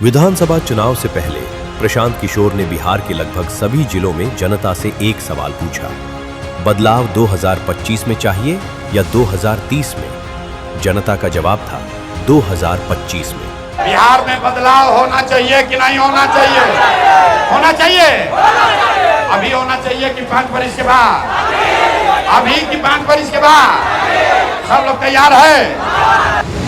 विधानसभा चुनाव से पहले प्रशांत किशोर ने बिहार के लगभग सभी जिलों में जनता से एक सवाल पूछा, बदलाव 2025 में चाहिए या 2030 में? जनता का जवाब था 2025 में। बिहार में बदलाव होना चाहिए कि नहीं होना चाहिए? होना चाहिए। अभी होना चाहिए कि 5 वर्ष के बाद? अभी कि 5 वर्ष के बाद? सब लोग तैयार है?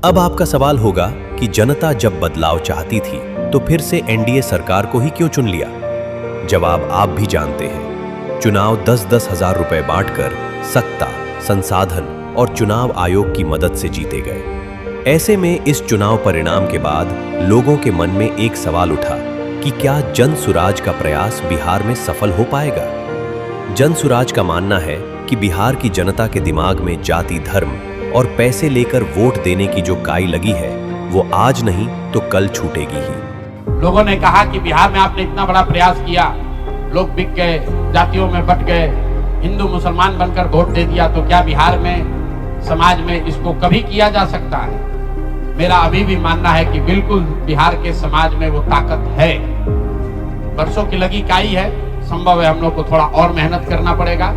अब आपका सवाल होगा कि जनता जब बदलाव चाहती थी तो फिर से एनडीए सरकार को ही क्यों चुन लिया? जवाब आप भी जानते हैं। चुनाव 10-10 हजार रुपए बांटकर सत्ता, संसाधन और चुनाव आयोग की मदद से जीते गए। ऐसे में इस चुनाव परिणाम के बाद लोगों के मन में एक सवाल उठा कि क्या जन सुराज का प्रयास बिहार में सफल हो पाएगा? जन सुराज का मानना है कि बिहार की जनता के दिमाग में जाति, धर्म और पैसे लेकर वोट देने की जो काई लगी है वो आज नहीं तो कल छूटेगी ही। लोगों ने कहा कि बिहार में आपने इतना बड़ा प्रयास किया, लोग बिक गए, जातियों में बट गए, हिंदू मुसलमान बनकर वोट दे दिया, तो क्या बिहार में समाज में इसको कभी किया जा सकता है? मेरा अभी भी मानना है कि बिल्कुल बिहार के समाज में वो ताकत है। वर्षों की लगी काई है, संभव है हम लोग को थोड़ा और मेहनत करना पड़ेगा।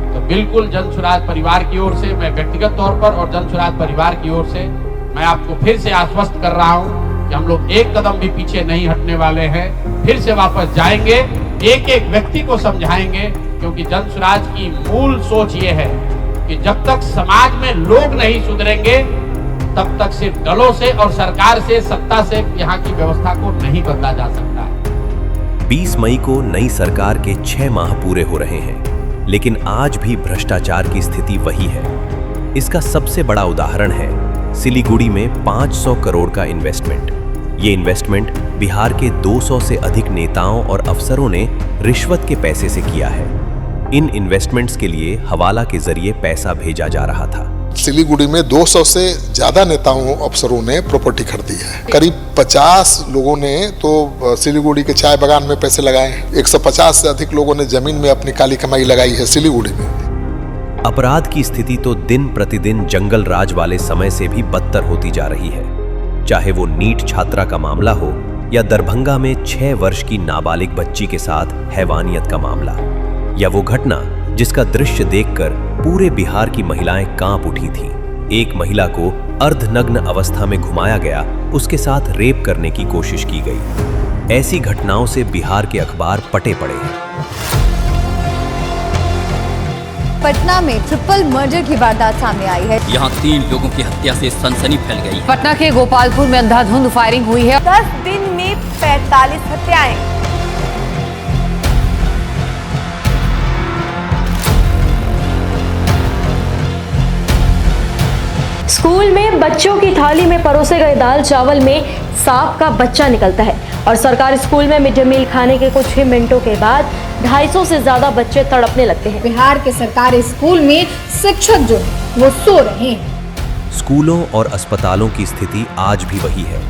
तो बिल्कुल जन सुराज परिवार की ओर से, मैं व्यक्तिगत तौर पर और जन सुराज परिवार की ओर से मैं आपको फिर से आश्वस्त कर रहा हूं कि हम लोग एक कदम भी पीछे नहीं हटने वाले हैं। फिर से वापस जाएंगे, एक एक व्यक्ति को समझाएंगे, क्योंकि जन सुराज की मूल सोच ये है कि जब तक समाज में लोग नहीं सुधरेंगे तब तक सिर्फ दलों से और सरकार से, सत्ता से यहाँ की व्यवस्था को नहीं बदला जा सकता है। 20 मई को नई सरकार के 6 माह पूरे हो रहे हैं, लेकिन आज भी भ्रष्टाचार की स्थिति वही है। इसका सबसे बड़ा उदाहरण है सिलीगुड़ी में 500 करोड़ का इन्वेस्टमेंट। ये इन्वेस्टमेंट बिहार के 200 से अधिक नेताओं और अफसरों ने रिश्वत के पैसे से किया है। इन इन्वेस्टमेंट्स के लिए हवाला के जरिए पैसा भेजा जा रहा था। सिलीगुड़ी में 200 से ज्यादा नेताओं अफसरों ने प्रॉपर्टी खरीदी है। करीब 50 लोगों ने तो सिलीगुड़ी के चाय बागान में पैसे लगाए हैं। 150 से अधिक लोगों ने जमीन में अपनी काली कमाई लगाई है सिलीगुड़ी में। अपराध की स्थिति तो दिन प्रतिदिन जंगल राज वाले समय से भी बदतर होती जा रही है। चाहे वो नीट छात्रा का मामला हो या दरभंगा में 6 वर्ष की नाबालिग बच्ची के साथ हैवानियत का मामला, या वो घटना जिसका दृश्य देखकर पूरे बिहार की महिलाएं कांप उठी थीं। एक महिला को अर्धनग्न अवस्था में घुमाया गया, उसके साथ रेप करने की कोशिश की गई। ऐसी घटनाओं से बिहार के अखबार पटे पड़े हैं। पटना में ट्रिपल मर्डर की वारदात सामने आई है। यहाँ 3 लोगों की हत्या से सनसनी फैल गई। पटना के गोपालपुर में अंधाधुंध फायरिंग हुई है। 10 दिन में 45 हत्याएं। स्कूल में बच्चों की थाली में परोसे गए दाल चावल में सांप का बच्चा निकलता है और सरकारी स्कूल में मिड डे मील खाने के कुछ ही मिनटों के बाद 250 से ज्यादा बच्चे तड़पने लगते हैं। बिहार के सरकारी स्कूल में शिक्षक जो है वो सो रहे हैं। स्कूलों और अस्पतालों की स्थिति आज भी वही है।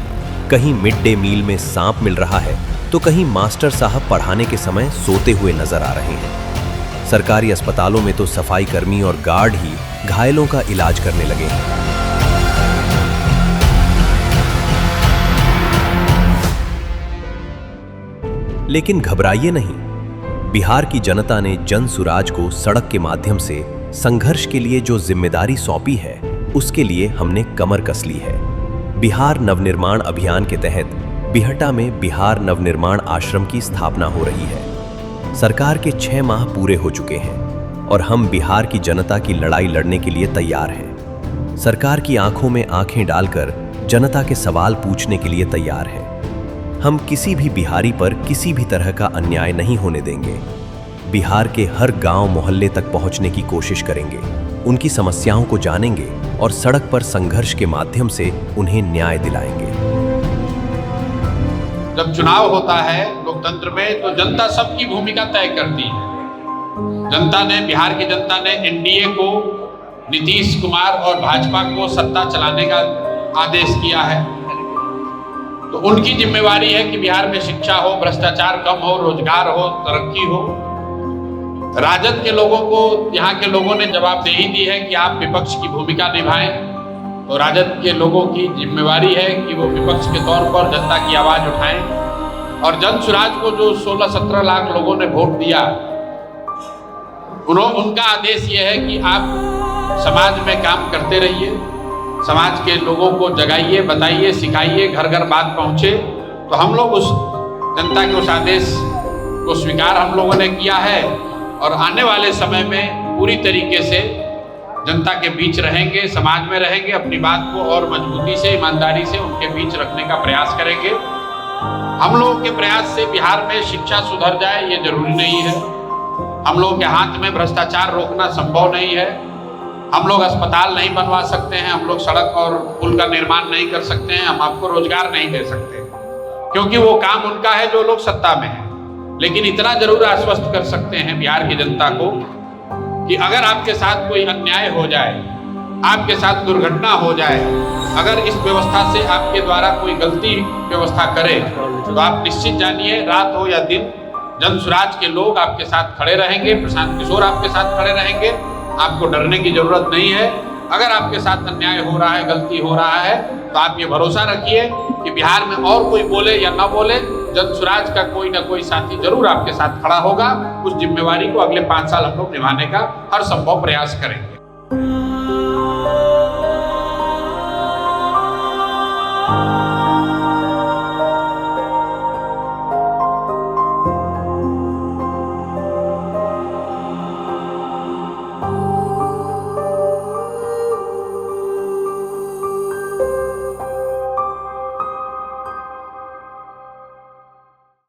कहीं मिड डे मील में सांप मिल रहा है तो कहीं मास्टर साहब पढ़ाने के समय सोते हुए नजर आ रहे हैं। सरकारी अस्पतालों में तो सफाई कर्मी और गार्ड ही घायलों का इलाज करने लगे हैं। लेकिन घबराइए नहीं, बिहार की जनता ने जन सुराज को सड़क के माध्यम से संघर्ष के लिए जो जिम्मेदारी सौंपी है उसके लिए हमने कमर कस ली है। बिहार नवनिर्माण अभियान के तहत बिहटा में बिहार नवनिर्माण आश्रम की स्थापना हो रही है। सरकार के 6 माह पूरे हो चुके हैं और हम बिहार की जनता की लड़ाई लड़ने के लिए तैयार हैं। सरकार की आंखों में आंखें डालकर जनता के सवाल पूछने के लिए तैयार हैं। हम किसी भी बिहारी पर किसी भी तरह का अन्याय नहीं होने देंगे। बिहार के हर गांव मोहल्ले तक पहुंचने की कोशिश करेंगे, उनकी समस्याओं को जानेंगे और सड़क पर संघर्ष के माध्यम से उन्हें न्याय दिलाएंगे। जब चुनाव होता है लोकतंत्र में तो जनता सबकी भूमिका तय करती है। जनता ने, बिहार की जनता ने एनडीए को, नीतीश कुमार और भाजपा को सत्ता चलाने का आदेश किया है। तो उनकी जिम्मेवारी है कि बिहार में शिक्षा हो, भ्रष्टाचार कम हो, रोजगार हो, तरक्की हो। राजद के लोगों को यहाँ के लोगों ने जवाबदेही दी है कि आप विपक्ष की भूमिका निभाएं। तो राजद के लोगों की जिम्मेवारी है कि वो विपक्ष के तौर पर जनता की आवाज उठाएं और जन सुराज को जो 16-17 लाख लोगों ने वोट दिया, उनका आदेश ये है कि आप समाज में काम करते रहिए, समाज के लोगों को जगाइए, बताइए, सिखाइए, घर घर बात पहुँचे। तो हम लोग उस जनता के उस आदेश को स्वीकार हम लोगों ने किया है और आने वाले समय में पूरी तरीके से जनता के बीच रहेंगे, समाज में रहेंगे, अपनी बात को और मजबूती से, ईमानदारी से उनके बीच रखने का प्रयास करेंगे। हम लोगों के प्रयास से बिहार में शिक्षा सुधर जाए ये जरूरी नहीं है, हम लोगों के हाथ में भ्रष्टाचार रोकना संभव नहीं है, हम लोग अस्पताल नहीं बनवा सकते हैं, हम लोग सड़क और पुल का निर्माण नहीं कर सकते हैं, हम आपको रोजगार नहीं दे सकते क्योंकि वो काम उनका है जो लोग सत्ता में हैं। लेकिन इतना जरूर आश्वस्त कर सकते हैं बिहार की जनता को कि अगर आपके साथ कोई अन्याय हो जाए, आपके साथ दुर्घटना हो जाए, अगर इस व्यवस्था से आपके द्वारा कोई गलती व्यवस्था करे तो आप निश्चित जानिए रात हो या दिन जन सुराज के लोग आपके साथ खड़े रहेंगे, प्रशांत किशोर आपके साथ खड़े रहेंगे, आपको डरने की जरूरत नहीं है। अगर आपके साथ अन्याय हो रहा है, गलती हो रहा है तो आप ये भरोसा रखिए कि बिहार में और कोई बोले या ना बोले, जन सुराज का कोई ना कोई साथी जरूर आपके साथ खड़ा होगा। उस जिम्मेवारी को अगले 5 साल हम लोग निभाने का हर संभव प्रयास करेंगे।